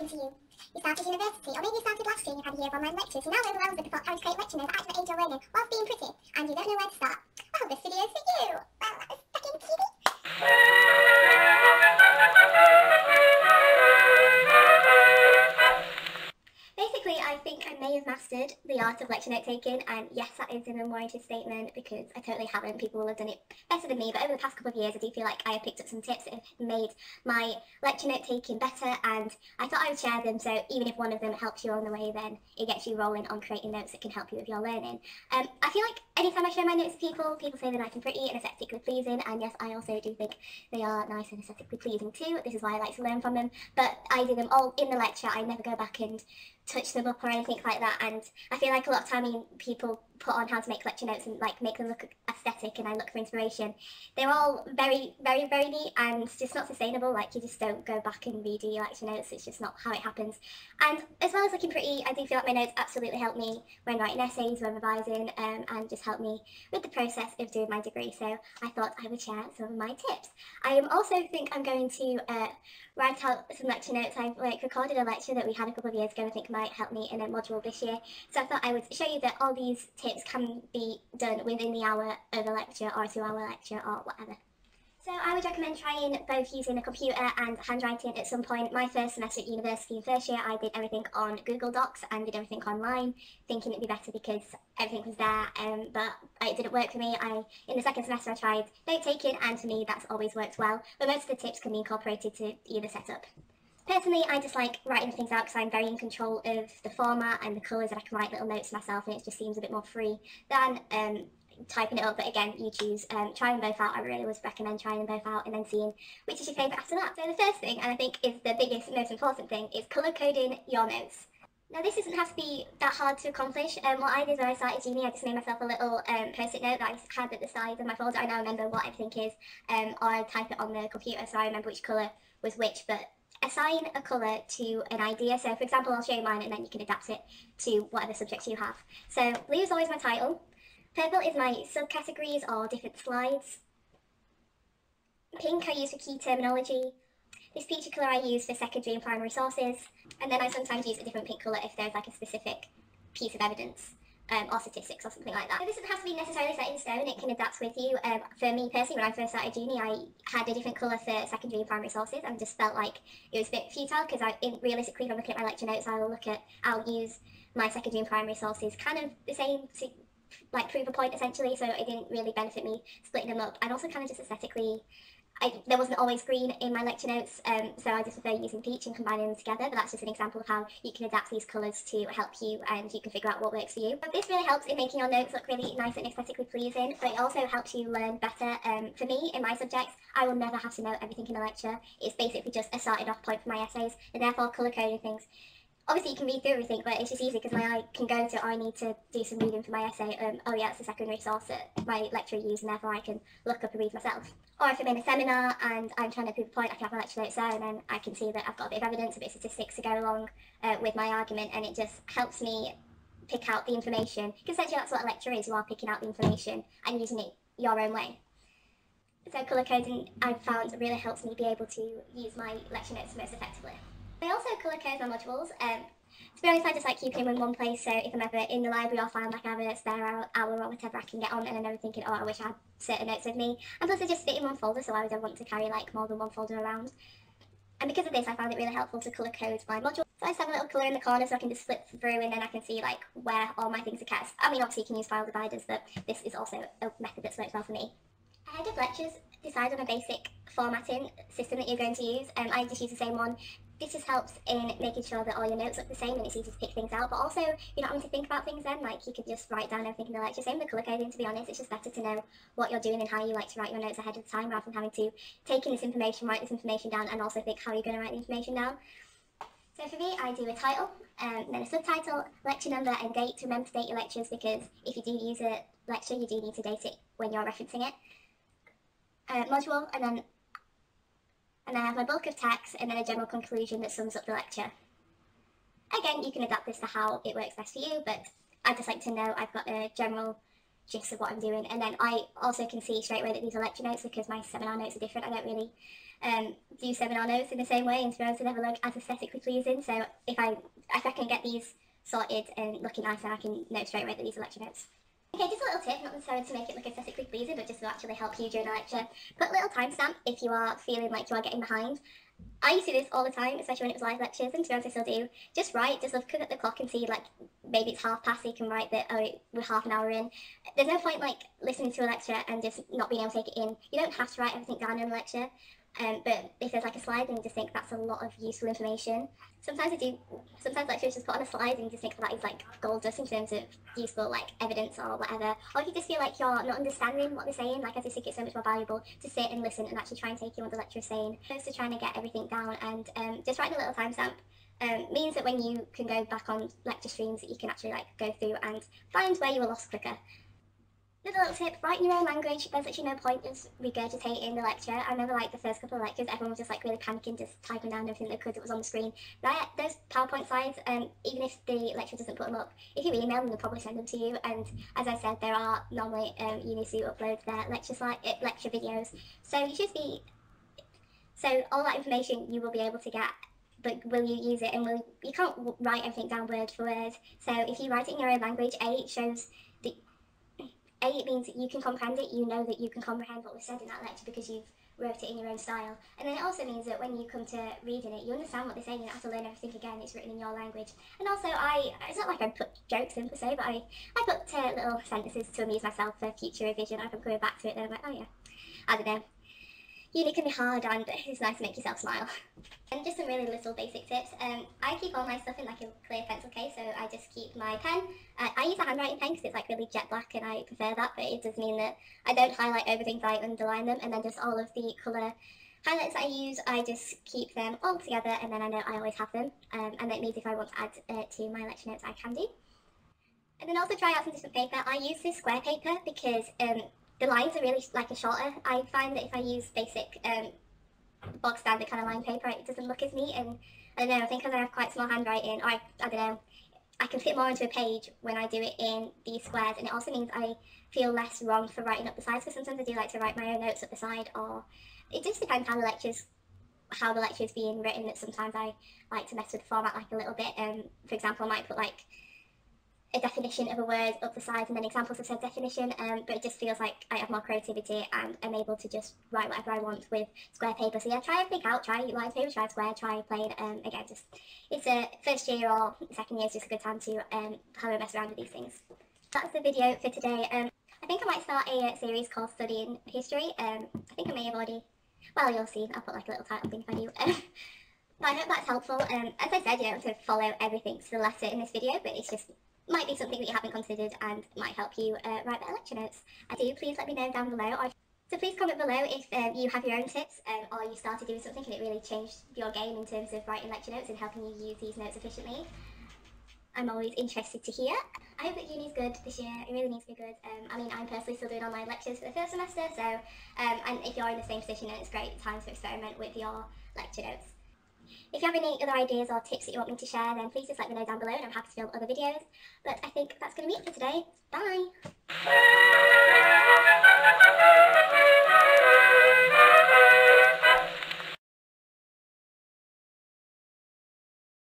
happened to you? You started university, or maybe you started last year and you've had a year of online lectures. You now overwhelmed with the thought how to create lecture notes that actually aid your learning whilst being pretty, and you don't know where to start. Well, this video is for you! Well, that was fucking TV. Basically, I think I may have mastered the art of lecture note taking, and yes, that is an unwarranted statement because I totally haven't. People will have done it better than me, but over the past couple of years I do feel like I have picked up some tips that have made my lecture note taking better, and I thought I would share them, so even if one of them helps you on the way, then it gets you rolling on creating notes that can help you with your learning. I feel like anytime I share my notes to people, people say they're nice and pretty and aesthetically pleasing, and yes, I also do think they are nice and aesthetically pleasing too. This is why I like to learn from them, but I do them all in the lecture. I never go back and touch them up or anything like that, and I feel like a lot of time people put on how to make lecture notes and like make them look aesthetic, and I look for inspiration. They're all very, very, very neat and just not sustainable. Like, you just don't go back and redo your lecture notes. It's just not how it happens. And as well as looking pretty, I do feel like my notes absolutely help me when writing essays, when revising, and just help me with the process of doing my degree. So I thought I would share some of my tips. I also think I'm going to write out some lecture notes. I've recorded a lecture that we had a couple of years ago, I think might help me in a module this year. So I thought I would show you that all these tips can be done within the hour of a lecture or a 2-hour lecture or whatever. So I would recommend trying both using a computer and handwriting at some point. My first semester at university in first year, I did everything on Google Docs and did everything online, thinking it'd be better because everything was there, but it didn't work for me. In the second semester I tried note taking, and for me that's always worked well, but most of the tips can be incorporated to either setup. Personally, I just like writing things out because I'm very in control of the format and the colours, and I can write little notes myself, and it just seems a bit more free than typing it up. But again, you choose. Try them both out. I really would recommend trying them both out and then seeing which is your favourite after that. So the first thing, and I think is the biggest, most important thing, is colour coding your notes. Now, this doesn't have to be that hard to accomplish. What I did when I started uni, I just made myself a little post-it note that I had at the side of my folder. I now remember what everything is, or I type it on the computer so I remember which colour was which, but assign a colour to an idea. So for example, I'll show you mine and then you can adapt it to whatever subjects you have. So blue is always my title, purple is my subcategories or different slides, pink I use for key terminology, this peachy colour I use for secondary and primary sources, and then I sometimes use a different pink colour if there's like a specific piece of evidence or statistics or something like that. So this doesn't have to be necessarily set in stone, it can adapt with you. For me personally, when I first started uni, I had a different colour for secondary and primary sources, and just felt like it was a bit futile because realistically, if I'm looking at my lecture notes, I'll use my secondary and primary sources kind of the same to like prove a point essentially, so it didn't really benefit me splitting them up, and also kind of just aesthetically, there wasn't always green in my lecture notes, so I just prefer using peach and combining them together, but that's just an example of how you can adapt these colours to help you, and you can figure out what works for you. But this really helps in making your notes look really nice and aesthetically pleasing, but it also helps you learn better. For me, in my subjects, I will never have to know everything in a lecture. It's basically just a starting off point for my essays, and therefore colour coding things. Obviously you can read through everything, but it's just easy because my eye can go to, I need to do some reading for my essay, oh yeah, it's a secondary source that my lecturer used, and therefore I can look up and read myself. Or if I'm in a seminar and I'm trying to prove a point, I can have my lecture notes there, and then I can see that I've got a bit of evidence, a bit of statistics to go along with my argument, and it just helps me pick out the information, because essentially that's what a lecture is. You are picking out the information and using it your own way. So colour coding, I've found, really helps me be able to use my lecture notes most effectively. I also colour code my modules. To be honest, I just like keeping them in one place, so if I'm ever in the library or find like I have a spare hour or whatever, I can get on, and I'm never thinking, oh, I wish I had certain notes with me. And plus they just fit in one folder, so I don't want to carry like more than one folder around. And because of this, I found it really helpful to colour code my module. So I just have a little colour in the corner so I can just flip through, and then I can see like where all my things are kept. I mean, obviously you can use file dividers, but this is also a method that's worked well for me. Ahead of lectures, decide on a basic formatting system that you're going to use. I just use the same one. This just helps in making sure that all your notes look the same and it's easy to pick things out, but also you're not having to think about things then, like you could just write down everything in the lecture. Same with colour coding, to be honest. It's just better to know what you're doing and how you like to write your notes ahead of time, rather than having to take in this information, write this information down, and also think how you're going to write the information down. So for me, I do a title, then a subtitle, lecture number and date. Remember to date your lectures, because if you do use a lecture, you do need to date it when you're referencing it. Module, and then I have my bulk of text, and then a general conclusion that sums up the lecture. Again, you can adapt this to how it works best for you, but I just like to know I've got a general gist of what I'm doing. And then I also can see straight away that these are lecture notes because my seminar notes are different. I don't really do seminar notes in the same way, and to be honest, they never look as aesthetically pleasing. So if I can get these sorted and looking nice, then I can know straight away that these are lecture notes. Okay, just a little tip, not necessarily to make it look aesthetically pleasing, but just to actually help you during a lecture. Put a little timestamp if you are feeling like you are getting behind. I used to do this all the time, especially when it was live lectures, and to be honest I still do. Just write, just look at the clock and see, like, maybe it's past, so you can write that, oh, we're half an hour in. There's no point, like, listening to a lecture and just not being able to take it in. You don't have to write everything down in a lecture, but if there's like a slide, then you just think that's a lot of useful information. Sometimes lecturers just put on a slide and you just think that is like gold dust in terms of useful like evidence or whatever. Or if you just feel like you're not understanding what they're saying, like I just think it's so much more valuable to sit and listen and actually try and take in what the lecturer's saying, opposed to trying to get everything down. And just writing a little timestamp means that when you can go back on lecture streams, that you can actually like go through and find where you were lost quicker. Another little tip, write in your own language. There's actually no point in regurgitating the lecture. I remember like the first couple of lectures, everyone was just like really panicking, just typing down everything they could that was on the screen. Now, those PowerPoint slides, even if the lecturer doesn't put them up, if you email them, they'll probably send them to you. And as I said, there are normally unis who upload their lecture videos. So you should be, so all that information you will be able to get. But will you use it, and you can't write everything down word for word. So if you write it in your own language, it shows that it means that you can comprehend it, you know that you can comprehend what was said in that lecture because you've wrote it in your own style. And then it also means that when you come to reading it, you understand what they're saying, you don't have to learn everything again, it's written in your language. And also, it's not like I put jokes in per se, but I put little sentences to amuse myself for future revision. If I'm going back to it, then I'm like, oh yeah, I don't know. Uni can be hard, and it's nice to make yourself smile. And just some really little basic tips. I keep all my stuff in like a clear pencil case, so I just keep my pen. I use a handwriting pen because it's like really jet black and I prefer that, but it does mean that I don't highlight over things, I underline them, and then just all of the colour highlights that I use, I just keep them all together, and then I know I always have them, and that means if I want to add to my lecture notes, I can do. And then also try out some different paper. I use this square paper because the lines are really like a shorter. I find that if I use basic bog standard kind of line paper, it doesn't look as neat, and I don't know, I think because I have quite small handwriting, or I don't know, I can fit more into a page when I do it in these squares, and it also means I feel less wrong for writing up the sides, because sometimes I do like to write my own notes up the side, or it just depends how the lecture is being written, that sometimes I like to mess with the format like a little bit. For example, I might put like a definition of a word up the side and then examples of said definition, but it just feels like I have more creativity and I'm able to just write whatever I want with square paper. So yeah, try everything out, try lines paper, try square, try plain. Again, just it's a first year or second year is just a good time to have a mess around with these things. That's the video for today. I think I might start a series called Studying History. I think I may have already, well, you'll see, I'll put like a little title thing if I do. But I hope that's helpful. As I said, you don't have to follow everything to the letter in this video, but it's just might be something that you haven't considered and might help you write better lecture notes. Please let me know down below. So please comment below if you have your own tips or you started doing something and it really changed your game in terms of writing lecture notes and helping you use these notes efficiently. I'm always interested to hear. I hope that uni's good this year. It really needs to be good. I mean, I'm personally still doing online lectures for the first semester, so and if you're in the same position, then it's great time to experiment with your lecture notes. If you have any other ideas or tips that you want me to share, then please just let me know down below and I'm happy to film other videos. But I think that's going to be it for today. Bye!